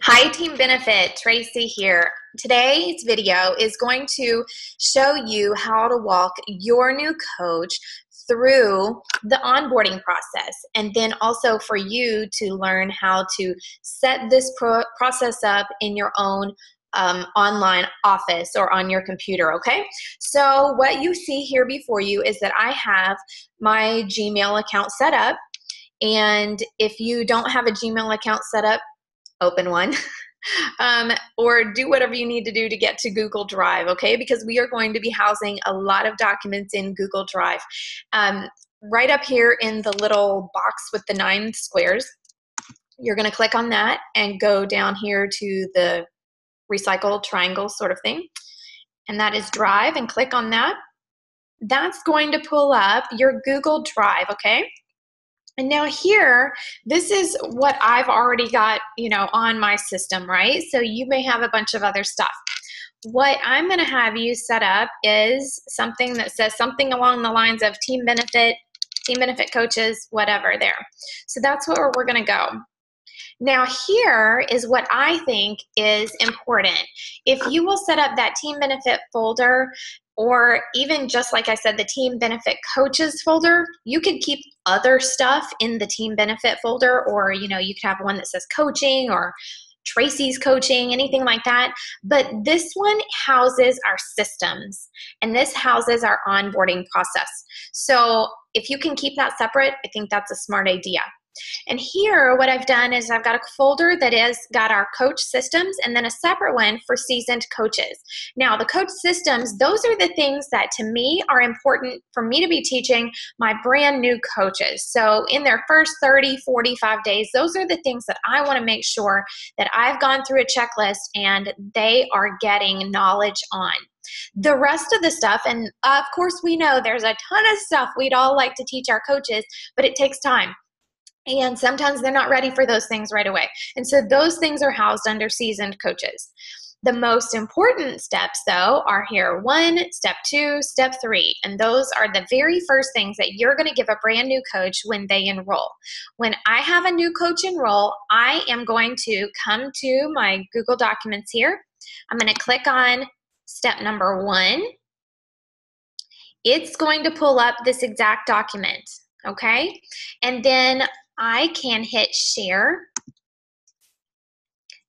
Hi Team Benefit, Tracy here. Today's video is going to show you how to walk your new coach through the onboarding process, and then also for you to learn how to set this process up in your own online office or on your computer, okay? So what you see here before you is that I have my Gmail account set up, and if you don't have a Gmail account set up, open one. Or do whatever you need to do to get to Google Drive, okay? Because we are going to be housing a lot of documents in Google Drive. Right up here in the little box with the 9 squares, you're going to click on that and go down here to the recycle triangle sort of thing. And that is Drive, and click on that. That's going to pull up your Google Drive, okay? And now here, this is what I've already got, on my system, right? So you may have a bunch of other stuff. What I'm going to have you set up is something that says something along the lines of Team Benefit Coaches, whatever there. So that's where we're going to go. Now here is what I think is important. If you will set up that Team Benefit folder, or even just like I said, the Team Benefit Coaches folder, you could keep other stuff in the Team Benefit folder, or you could have one that says coaching or Tracy's coaching, anything like that. But this one houses our systems, and this houses our onboarding process. So if you can keep that separate, I think that's a smart idea. And here, what I've done is I've got a folder that has got our coach systems, and then a separate one for seasoned coaches. Now, the coach systems, those are the things that to me are important for me to be teaching my brand new coaches. So in their first 30, 45 days, those are the things that I want to make sure that I've gone through a checklist and they are getting knowledge on. The rest of the stuff, and of course we know there's a ton of stuff we'd all like to teach our coaches, but it takes time. And sometimes they're not ready for those things right away. And so those things are housed under seasoned coaches. The most important steps, though, are here: 1, step 2, step 3. And those are the very first things that you're going to give a brand new coach when they enroll. When I have a new coach enroll, I am going to come to my Google Documents here. I'm going to click on step number 1. It's going to pull up this exact document, okay? And then I can hit share,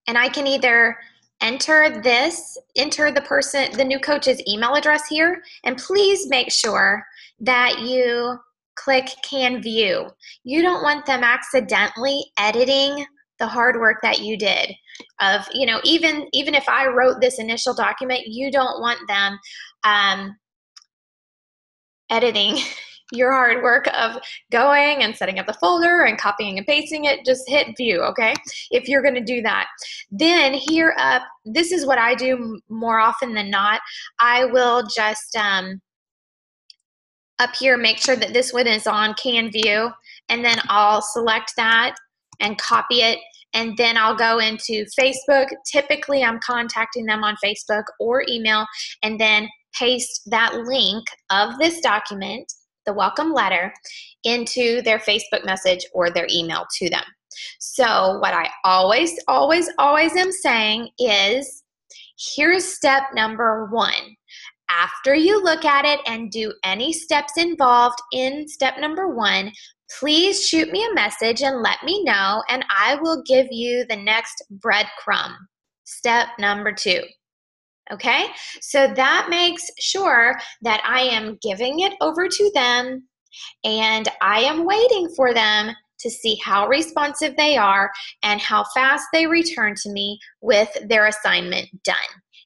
and I can either enter the new coach's email address here, and please make sure that you click can view. You don't want them accidentally editing the hard work that you did. Even if I wrote this initial document, you don't want them editing your hard work of going and setting up the folder and copying and pasting it. Just hit view, okay? If you're going to do that. Then here up, this is what I do more often than not. I will just up here make sure that this one is on can view, and then I'll select that and copy it, and then I'll go into Facebook. Typically I'm contacting them on Facebook or email, and then paste that link of this document, the welcome letter, into their Facebook message or their email to them. So what I always am saying is, here's step number 1. After you look at it and do any steps involved in step number 1, please shoot me a message and let me know, and I will give you the next breadcrumb, step number 2. Okay, so that makes sure that I am giving it over to them, and I am waiting for them to see how responsive they are and how fast they return to me with their assignment done.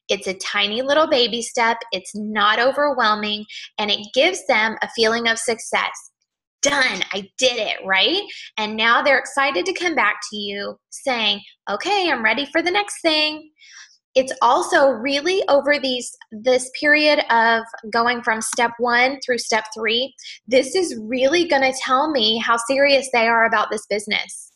It's a tiny little baby step. It's not overwhelming, and it gives them a feeling of success. Done, I did it, right? And now they're excited to come back to you saying, okay, I'm ready for the next thing. It's also really over this period of going from step 1 through step 3, this is really going to tell me how serious they are about this business.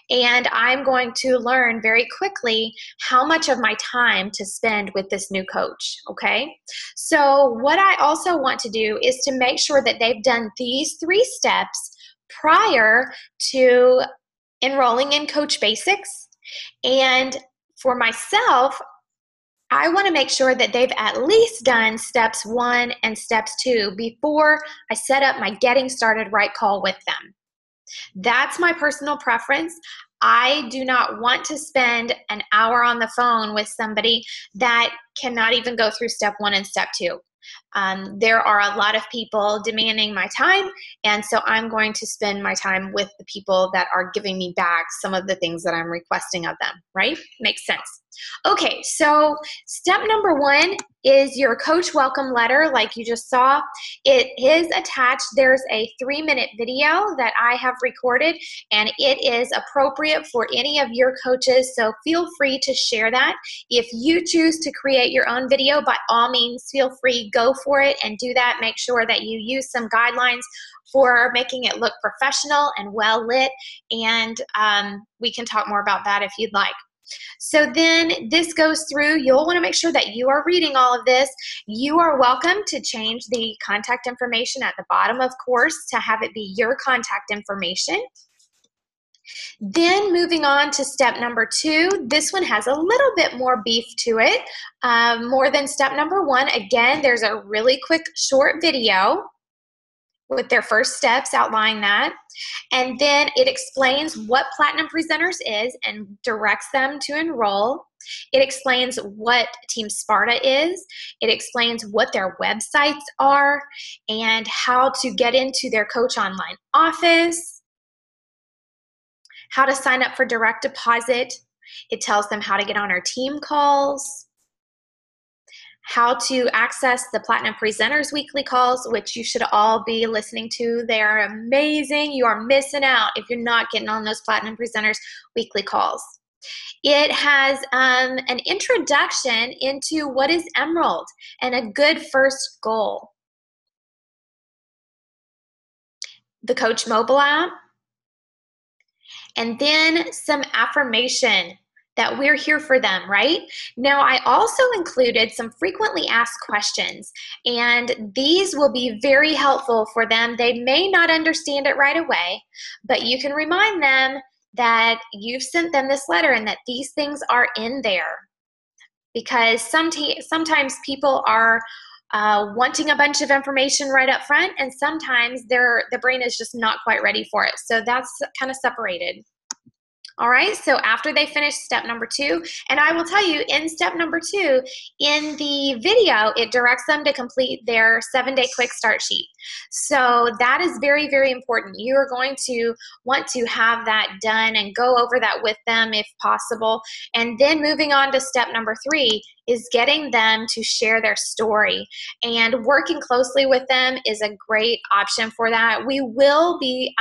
And I'm going to learn very quickly how much of my time to spend with this new coach, okay? So what I also want to do is to make sure that they've done these 3 steps prior to enrolling in Coach Basics, and For myself, I want to make sure that they've at least done steps 1 and steps 2 before I set up my getting started right call with them. That's my personal preference. I do not want to spend an hour on the phone with somebody that cannot even go through step 1 and step 2. There are a lot of people demanding my time, and so I'm going to spend my time with the people that are giving me back some of the things that I'm requesting of them, right? Makes sense. Okay, so step number 1 is your coach welcome letter, like you just saw. It is attached. There's a 3-minute video that I have recorded, and it is appropriate for any of your coaches, so feel free to share that. If you choose to create your own video, by all means, feel free, go for it and do that. Make sure that you use some guidelines for making it look professional and well lit, and we can talk more about that if you'd like. So then this goes through. You'll want to make sure that you are reading all of this. You are welcome to change the contact information at the bottom, of course, to have it be your contact information. Then moving on to step number 2, this one has a little bit more beef to it, more than step number 1. Again, there's a really quick short video with their first steps outlining that. And then it explains what Platinum Presenters is and directs them to enroll. It explains what Team Sparta is. It explains what their websites are and how to get into their Coach Online office, how to sign up for direct deposit. It tells them how to get on our team calls, how to access the Platinum Presenters weekly calls, which you should all be listening to. They are amazing. You are missing out if you're not getting on those Platinum Presenters weekly calls. It has an introduction into what is Emerald and a good first goal. The Coach mobile app, and then some affirmation that we're here for them, right? Now, I also included some frequently asked questions, and these will be very helpful for them. They may not understand it right away, but you can remind them that you've sent them this letter and that these things are in there. Because sometimes people are wanting a bunch of information right up front, and sometimes the brain is just not quite ready for it. So that's kind of separated. All right, so after they finish step number 2, and I will tell you, in step number 2, in the video, it directs them to complete their 7-day quick start sheet. So that is very, very important. You are going to want to have that done and go over that with them if possible. And then moving on to step number 3 is getting them to share their story. And working closely with them is a great option for that. We will be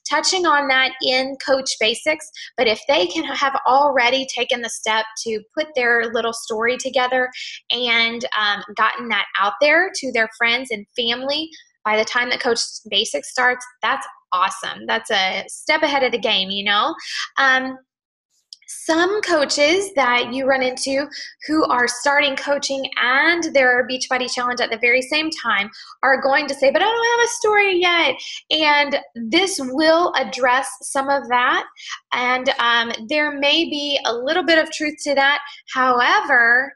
touching on that in Coach Basics, but if they can have already taken the step to put their little story together and gotten that out there to their friends and family by the time that Coach Basics starts, that's awesome. That's a step ahead of the game, you know? Some coaches that you run into who are starting coaching and their Beachbody challenge at the very same time are going to say, but I don't have a story yet. And this will address some of that. And there may be a little bit of truth to that. However,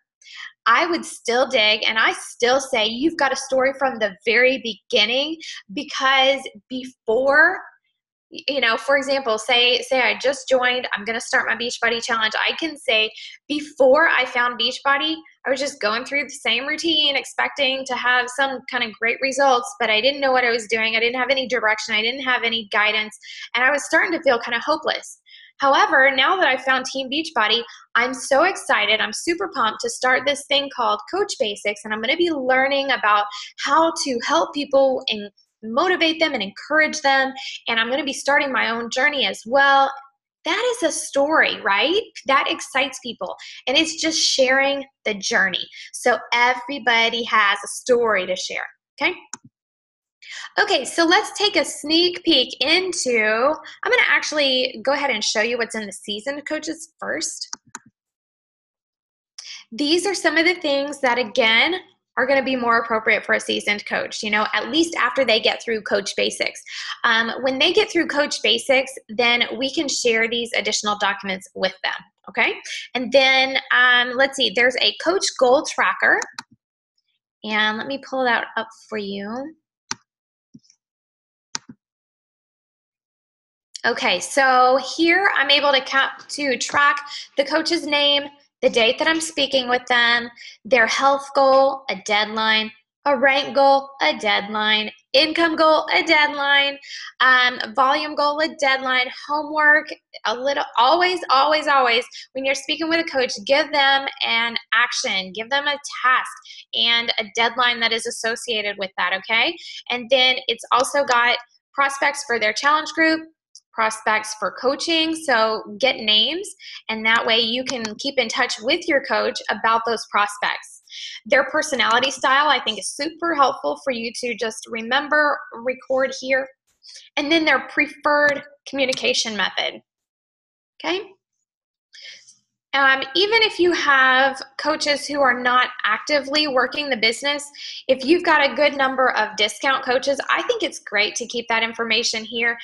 I would still dig, and I still say you've got a story from the very beginning, because before, you know, for example, say I just joined, I'm going to start my Beachbody challenge. I can say before I found Beachbody, I was just going through the same routine, expecting to have some kind of great results, but I didn't know what I was doing. I didn't have any direction. I didn't have any guidance, and I was starting to feel kind of hopeless. However, now that I found Team Beachbody, I'm so excited. I'm super pumped to start this thing called Coach Basics, and I'm going to be learning about how to help people and motivate them and encourage them, and I'm going to be starting my own journey as well. That is a story, right? That excites people, and it's just sharing the journey. So everybody has a story to share, okay? Okay, so let's take a sneak peek into, I'm going to actually go ahead and show you what's in the seasoned coaches first. These are some of the things that, again, are going to be more appropriate for a seasoned coach, you know, at least after they get through Coach Basics. When they get through Coach Basics, then we can share these additional documents with them, okay? And then let's see, there's a Coach Goal Tracker, and let me pull that up for you. Okay, so here I'm able to track the coach's name, the date that I'm speaking with them, their health goal, a deadline, a rank goal, a deadline, income goal, a deadline, volume goal, a deadline, homework, always, when you're speaking with a coach, give them an action, give them a task and a deadline that is associated with that, okay? And then it's also got prospects for their challenge group, prospects for coaching, so get names, and that way you can keep in touch with your coach about those prospects. Their personality style, I think, is super helpful for you to just remember, record here, and then their preferred communication method, okay? Even if you have coaches who are not actively working the business, if you've got a good number of discount coaches, I think it's great to keep that information here.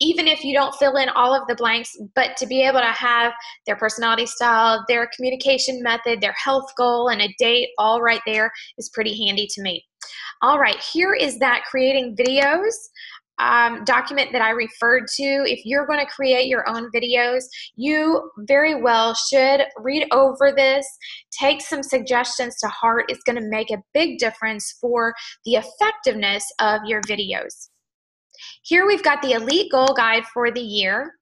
Even if you don't fill in all of the blanks, but to be able to have their personality style, their communication method, their health goal, and a date all right there is pretty handy to me. All right, here is that creating videos document that I referred to. If you're going to create your own videos, you very well should read over this, take some suggestions to heart. It's going to make a big difference for the effectiveness of your videos. Here we've got the Elite Goal Guide for the year.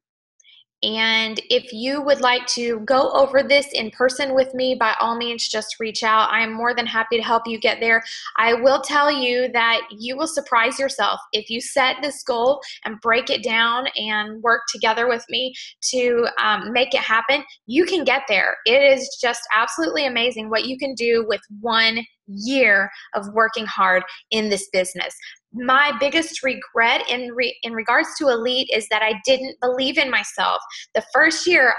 And if you would like to go over this in person with me, by all means, just reach out. I am more than happy to help you get there. I will tell you that you will surprise yourself if you set this goal and break it down and work together with me to make it happen. You can get there. It is just absolutely amazing what you can do with 1 year of working hard in this business. My biggest regret in regards to Elite is that I didn't believe in myself. The first year,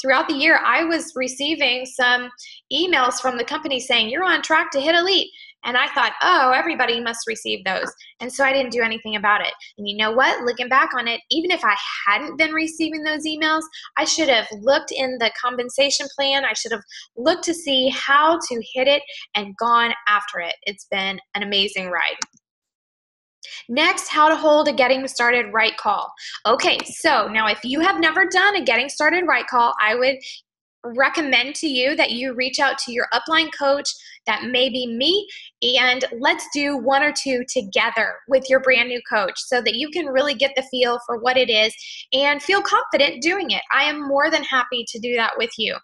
throughout the year, I was receiving some emails from the company saying, you're on track to hit Elite. And I thought, oh, everybody must receive those. And so I didn't do anything about it. And you know what? Looking back on it, even if I hadn't been receiving those emails, I should have looked in the compensation plan. I should have looked to see how to hit it and gone after it. It's been an amazing ride. Next, how to hold a getting started right call. Okay, so now if you have never done a getting started right call, I would recommend to you that you reach out to your upline coach. That may be me, and let's do 1 or 2 together with your brand new coach so that you can really get the feel for what it is and feel confident doing it. I am more than happy to do that with you.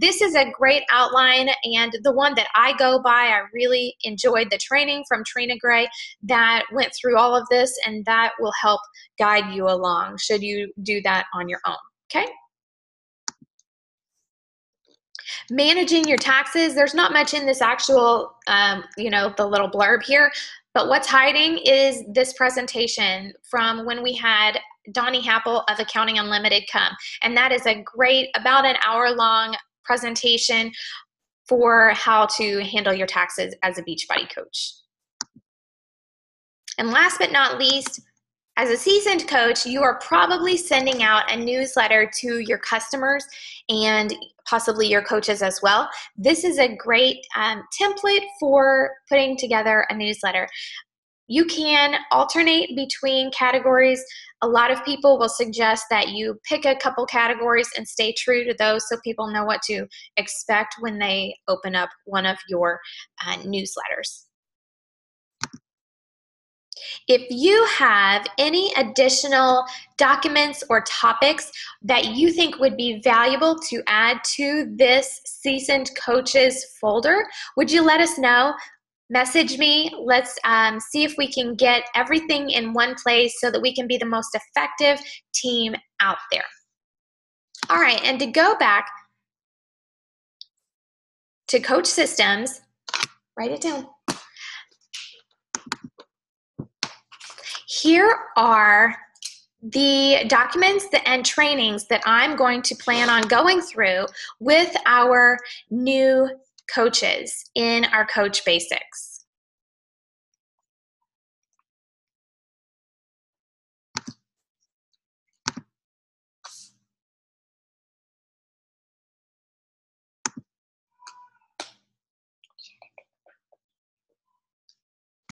This is a great outline, and the one that I go by, I really enjoyed the training from Trina Gray that went through all of this, and that will help guide you along should you do that on your own, okay? Managing your taxes, there's not much in this actual, the little blurb here, but what's hiding is this presentation from when we had Donnie Happel of Accounting Unlimited come. And that is a great, about an hour-long presentation for how to handle your taxes as a Beachbody coach. And last but not least, as a seasoned coach, you are probably sending out a newsletter to your customers and possibly your coaches as well. This is a great template for putting together a newsletter. You can alternate between categories. A lot of people will suggest that you pick a couple categories and stay true to those so people know what to expect when they open up one of your newsletters. If you have any additional documents or topics that you think would be valuable to add to this Seasoned Coaches folder, would you let us know? Message me. Let's see if we can get everything in one place so that we can be the most effective team out there. All right, and to go back to Coach Systems, write it down. Here are the documents and trainings that I'm going to plan on going through with our new coaches in our Coach Basics.